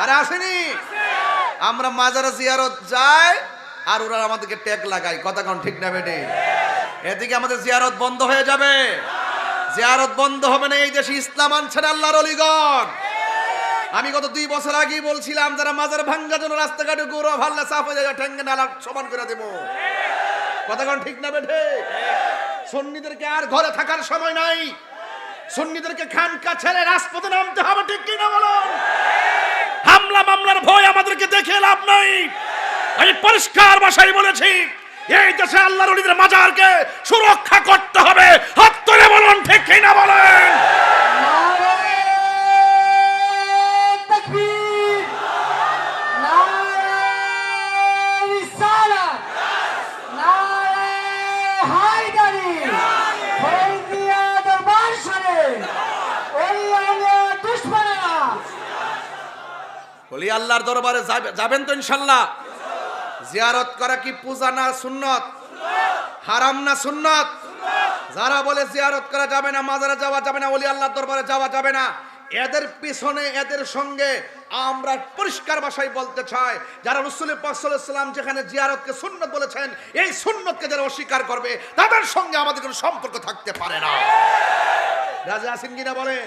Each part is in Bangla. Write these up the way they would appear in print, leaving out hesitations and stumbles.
আরে আসেনি? আমরা মাজারে জিয়ারত যাই আর ওরা আমাদেরকে ট্যাগ লাগায়, কথা কোন ঠিক না বেটে? এদিকে আমাদের জিয়ারত বন্ধ হয়ে যাবে। জিয়ারত বন্ধ হবে না, এই দেশে ইসলাম আনছেন আল্লাহর ওলিগণ। আমি গত 2 বছর আগেই বলছিলাম যারা মাজার ভাঙ্গার জন্য রাস্তাঘাটে গৌরব ভাল্লা সাফ হয়ে যায়, ঠ্যাঙ্গে নালা সমান করে দেব, কথা কোন ঠিক না বেটে? সুন্নিদেরকে আর ঘরে থাকার সময় নাই, সুন্নিদেরকে খানকা ছেড়ে রাজপথে নামতে হবে, ঠিক কি না বলুন? হামলা মামলার ভয় আমাদেরকে দেখে লাভ নাই। আমি পরিষ্কার ভাষায় বলেছি, এই দেশে আল্লাহর ওলিদের মাজারকে সুরক্ষা করতে হবে। হাত তুলে বলুন, ঠিক কি না বলেন? বলি আল্লাহর দরবারে যাবেন তো ইনশাল্লাহ? জিয়ারত করা কি পূজা না সুন্নত? হারাম না সুন্নত? যারা বলে জিয়ারত করা যাবে না, মাজারে যাওয়া যাবে না, ওলি আল্লাহর দরবারে যাওয়া যাবে না, এদের পিছনে এদের সঙ্গে আমরা পরিষ্কার ভাষায় বলতে চাই, যারা রাসূল পাক সাল্লাল্লাহু আলাইহি ওয়াসাল্লাম যেখানে জিয়ারতকে সুন্নত বলেছেন, এই সুন্নতকে যারা অস্বীকার করবে তাদের সঙ্গে আমাদের কোনো সম্পর্ক থাকতে পারে না। রাজা আছেন কিনা বলেন?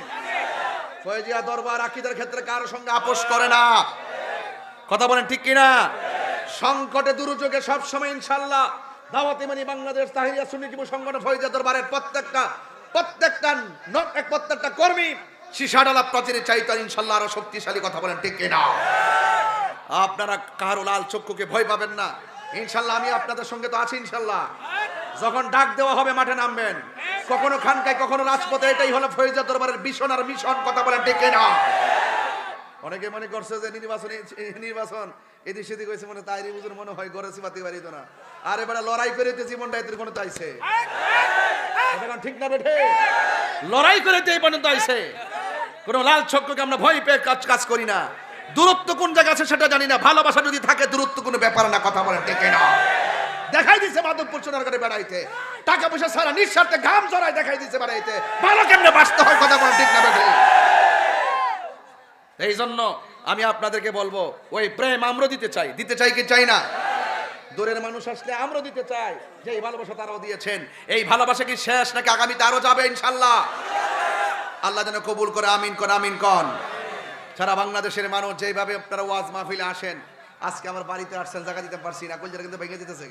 ফয়জিয়া দরবার আকীদার ক্ষেত্রে কারোর সঙ্গে আপোষ করে না, কথা বলেন ঠিক কিনা? সংকটে দুর্যোগে সব সময় ইনশাআল্লাহ দাওয়াত ইমানি বাংলাদেশ তাহিরিয়া সুন্নি যুব সংগঠন ফয়জিয়া দরবারের প্রত্যেকটা কর্মী শিশাডালা প্রচারে চাইতো ইনশাআল্লাহ আরো শক্তিশালী, কথা বলেন ঠিক কিনা? আপনারা কারো লাল চক্ষুকে ভয় পাবেন না ইনশাআল্লাহ। আমি আপনাদের সঙ্গে তো আছি ইনশাআল্লাহ। যখন ডাক দেওয়া হবে মাঠে নামবেন, কখনো খানকায় কখনো রাজপথে, এটাই হলো ফয়জিয়া দরবারের ভিশন আর মিশন, কথা বলেন ঠিক কিনা? অনেকে মনে করছে যে নির্বাচন এদিক সেদিক হয়েছে, মনে তাই হুজুর মনে হয় গড়ে চিবাতে পারিত না। আর এবারে লড়াই করে জীবনটা এদের কোনো চাইছে, ঠিক না বেঠে? লড়াই করে এই পর্যন্ত আইছে। কোন লাল চক্ষুকে আমরা ভয় পেয়ে কাজ করি না। দূরত্ব কোন জায়গা আছে সেটা জানি না, ভালোবাসা যদি থাকে দূরত্ব কোনো ব্যাপার না, কথা বলেন ঠিক না? দেখাই দিছে মাধবপুর সোনারগাঁয়ে বেড়াইতে, টাকা পয়সা সারা নিঃস্বার্থে ঘাম জড়ায় দেখাই দিছে বেড়াইতে, ভালো কেমনে বাঁচতে হয়, কথা বলেন ঠিক না বেঠে? এই জন্য আমি আপনাদেরকে বলবো, ওই প্রেম আমরা দিতে চাই কি চাই না? দূরের মানুষ আসলে আমরা দিতে চাই, যে এই ভালোবাসা তারাও দিয়েছেন। এই ভালোবাসা কি শেষ নাকি আগামীতে আরো যাবে ইনশাআল্লাহ? আল্লাহ যেন কবুল করে, আমিন কোন, আমিন কোন। সারা বাংলাদেশের মানুষ যেভাবে আপনারা ওয়াজ মাহফিলে আসেন, আজকে আমার বাড়িতে আসছেন, জায়গা দিতে পারছি না, কলজাটা কিন্তু ভেঙে দিতেছে।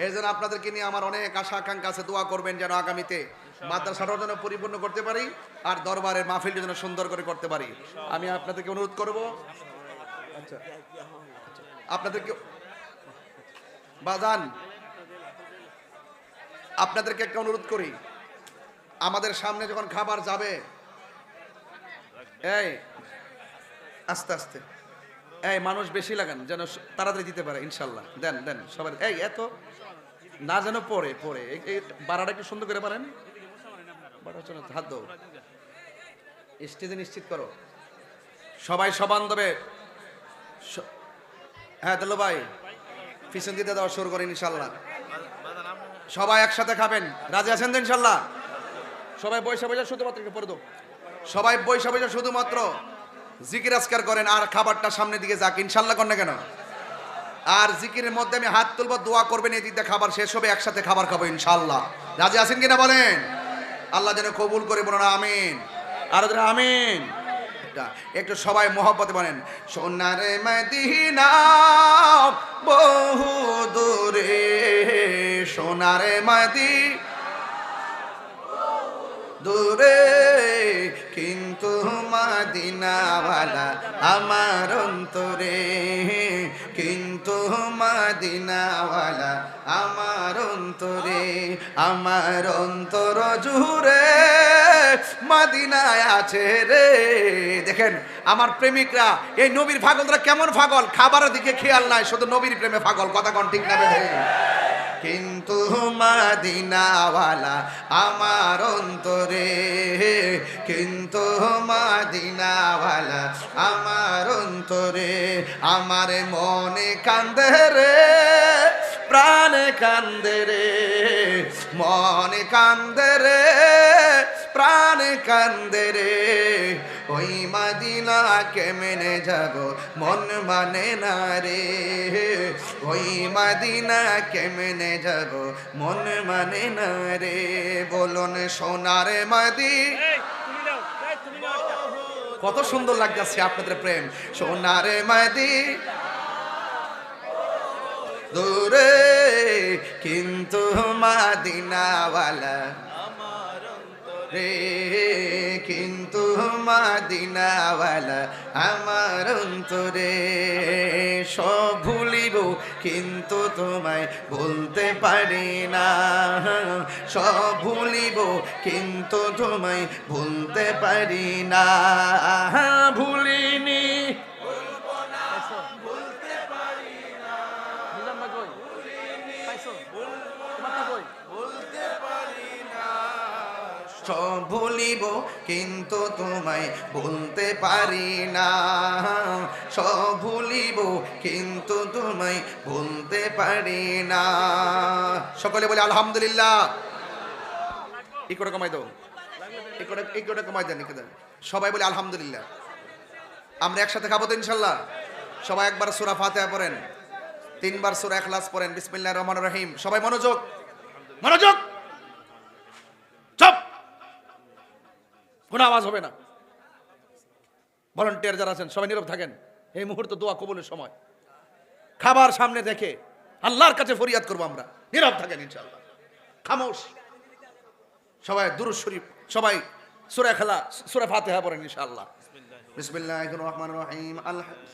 এই জন্য আপনাদেরকে নিয়ে আমার অনেক আশা আকাঙ্ক্ষা আছে, দোয়া করবেন যেন আগামীতে মাদ্রাসাটাও যেন পরিপূর্ণ করতে পারি, আর দরবারের মাহফিলটা যেন সুন্দর করে করতে পারি। আমি আপনাদেরকে অনুরোধ করব, আচ্ছা আপনাদেরকে বাজান, আপনাদেরকে একটা অনুরোধ করি, আমাদের সামনে যখন খাবার যাবে, এই আস্তে আস্তে, এই মানুষ বেশি লাগান যেন তাড়াতাড়ি দিতে পারে ইনশাল্লাহ। দেন সবাই, এই এত না যেন পরে এই বাড়াটা একটু সুন্দর করে পারেন, হাত দাও, স্টেজে নিশ্চিত করো, সবাই সবান দেবে। হ্যাঁ দিল ভাই, পিছন দিতে দেওয়া শুরু করেন ইনশাল্লাহ। সবাই একসাথে খাবেন, রাজি আছেন তো ইনশাল্লাহ? সবাই বৈশা শুধুমাত্র একটু পরে দাও, সবাই বৈশা শুধুমাত্র জিকির আজকার করেন, আর খাবারটা সামনের দিকে যাক ইনশাল্লাহ, করেন না কেন? আর জিকিরের মধ্যে আমি হাত তুলবো, দোয়া করবেন, এই দিকটা খাবার শেষ হবে, একসাথে খাবার খাবো ইনশাল্লাহ। রাজি আছেন কিনা বলেন? আল্লাহ যেন কবুল করে, বলুন আমিন। আর আমিন। একটু সবাই মোহব্বতে বলেন, সোনারে মদিনা বহু দূরে, সোনারে মদিনা দূরে, কিন্তু মদিনাওয়ালা আমার অন্তরে, কিন্তু মদিনাওয়ালা আমার অন্তরে, আমার অন্তর জুড়ে মদিনায় আছে রে। দেখেন আমার প্রেমিকরা, এই নবীর পাগলরা কেমন পাগল, খাবারের দিকে খেয়াল নাই, শুধু নবীর প্রেমে পাগল, কথা কোন ঠিক না বেঠে? কিন্তু মদিনাওয়ালা আমার অন্তরে, কিন্তু মদিনাওয়ালা আমার অন্তরে, আমার মনে কান্দে রে, প্রাণে কান্দে রে, মনে কান্দে রে, প্রাণে কান্দে রে, ওই মদিনা কেমনে যাব মন মানে না রে, ওই মদিনা কেমনে যাব মন মানে না রে, বলুন সোনার মদিনা। কত সুন্দর লাগতেছে আপনাদের প্রেম, সোনার মদিনা দূরে কিন্তু মদিনাওয়ালা রে, কিন্তু মদিনাওয়ালা আমার অন্তরে। সব ভুলিব কিন্তু তোমায় ভুলতে পারি না, সব ভুলিব কিন্তু তোমায় ভুলতে পারি না, ভুলিনি সব ভুলিব কিন্তু তোমায় ভুলতে পারি না, সব ভুলিব কিন্তু তোমায় ভুলতে পারি না। সকলে বলে আলহামদুলিল্লাহ। এই করে কমাই দাও, এই করে কমাই দেন, সবাই বলে আলহামদুলিল্লাহ। আমরা একসাথে খাবো তো ইনশাল্লাহ। সবাই একবার সূরা ফাতিহা পড়েন, 3 বার সূরা ইখলাস পড়েন, বিসমিল্লাহির রহমানির রহিম। সবাই মনোযোগ, মনোযোগ, চুপ, কোনো আওয়াজ হবে না। ভলান্টিয়ার যারা আছেন সবাই নীরব থাকেন, এই মুহূর্তে দোয়া কবুলের সময়। খাবার সামনে দেখে আল্লাহর কাছে ফরিয়াদ করবো আমরা, নীরব থাকেন ইনশাআল্লাহ, খামোশ। সবাই দুরূদ শরীফ, সবাই সূরা ফাতিহা পড়েন ইনশাআল্লাহ। বিসমিল্লাহির রহমানির রহিম,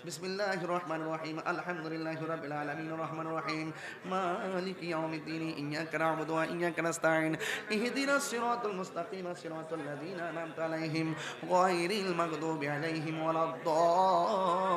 বিসমিল্লাহির রহমানির রহিম, আলহামদুলিল্লাহি রাব্বিল আলামিন, রহমানির রহিম, মালিকি ইয়াউমিদ্দিন, ইয়্যাকা না'বুদু ওয়া ইয়্যাকা নাস্তাঈন, ইহদিনাস সিরাতাল মুস্তাকিম, সিরাতাল লাযীনা আন'আমতা আলাইহিম, গায়রিল মাগদুবি আলাইহিম ওয়ালাদ-দাল্লিন,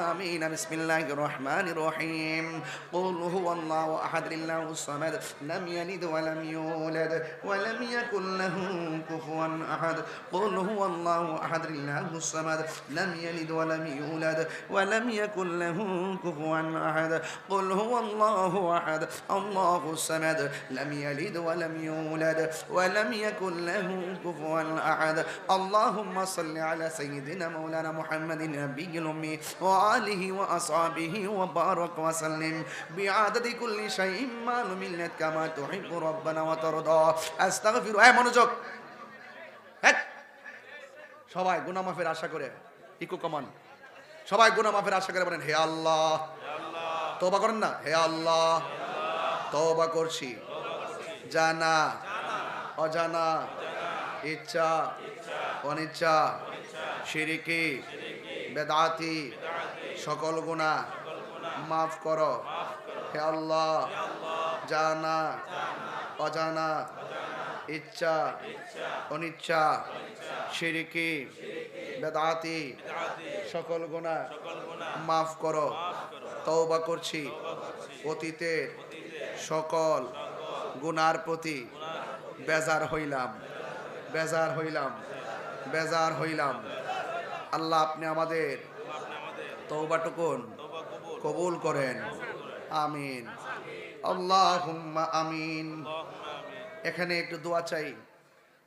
আমিন। বিসমিল্লাহির রহমানির রহিম, কুল হুয়াল্লাহু আহাদ, আল্লাহুস সামাদ, লাম ইয়ালিদ ওয়া লাম ইউলাদ ওয়া লাম ইয়াকুল লাহু কুফুয়ান আহাদ, কুল হুয়াল্লাহু আহাদ الله الصمد لم يلد ولم يولد ولم يكن له كفوا أحد قل هو الله أحد الله الصمد لم يلد ولم يولد ولم يكن له كفوا أحد اللهم صل على سيدنا مولانا محمد النبي الأمي وآله وأصحابه وبارك وسلم بعدد كل شيء معلوم لك كما تحب ربنا وترضى أستغفر মনোযোগ। সবাই গুনাহ মাফের আশা করে, ইকো কমান, সবাই গুনাহ মাফের আশা করে বলেন হে আল্লাহ। তওবা করেন না, হে আল্লাহ তওবা করছি জানা অজানা, ইচ্ছা অনিচ্ছা, শিরকি বেদাতি সকল গুনাহ মাফ করো হে আল্লাহ। জানা অজানা, ইচ্ছা অনিচ্ছা, শিরকি বেদাতি সকল গুনাহ মাফ করো। তওবা করছি অতীতের সকল গুনার প্রতি, বেজার হইলাম, বেজার হইলাম, বেজার হইলাম। আল্লাহ আপনি আমাদের তওবাটুকুন কবুল করেন, আমিন, আল্লাহুম্মা আমিন। এখানে একটু দোয়া চাই।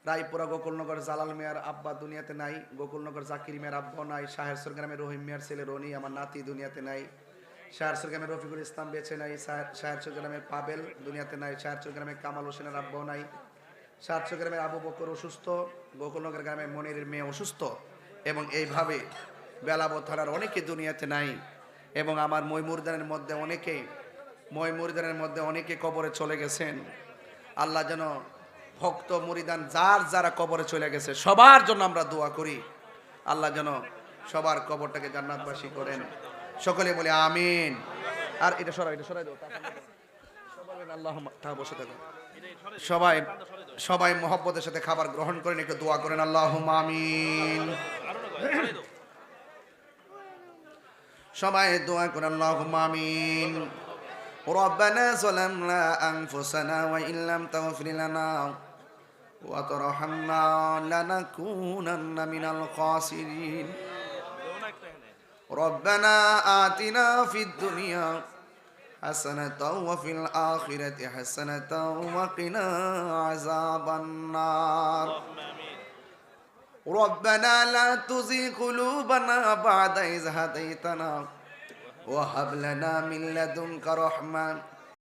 রায়পুরা গোকুলনগর জালাল মিয়ার আব্বা দুনিয়াতে নাই, গোকুলনগর জাকির মিয়ার আব্বা নাই, শাহেরসর গ্রামের রহিম মিয়ার ছেলে রনি আমার নাতি দুনিয়াতে নাই, শাহেরসর গ্রামের রফিকুল ইসলাম বেঁচে নাই, শাহেরসর গ্রামের পাবেল দুনিয়াতে নাই, শাহেরসর গ্রামের কামাল হোসেনের আব্বাও নাই, শাহেরসর গ্রামের আবু বকর অসুস্থ, গোকুলনগর গ্রামের মনিরের মেয়ে অসুস্থ, এবং এইভাবে বেলাবো থানার অনেকে দুনিয়াতে নাই, এবং আমার ময়মুরদানের মধ্যে অনেকে কবরে চলে গেছেন। আল্লাহ যেন ভক্ত মুরিদান যার যারা কবরে চলে গেছে সবার জন্য আমরা দোয়া করি, আল্লাহ যেন সবার কবরটাকে জান্নাতবাসী করেন। সকলে বলে আমিন। আর এটা সরাই দাও, আল্লাহুম্মা, তা বসে থাকো সবাই, সবাই মহব্বতের সাথে খাবার গ্রহণ করেন, একটু দোয়া করেন আল্লাহুম্মা আমিন। সবাই দোয়া করেন আল্লাহুম্মা আমিন। ربنا ظلمنا أنفسنا وإن لم تغفر لنا وترحمنا لنكونن من الخاسرين ربنا آتنا في الدنيا حسنة وفي الآخرة حسنة وقنا عذاب النار ربنا لا تزغ قلوبنا بعد إذ هديتنا وهب لنا من لدنك رحمة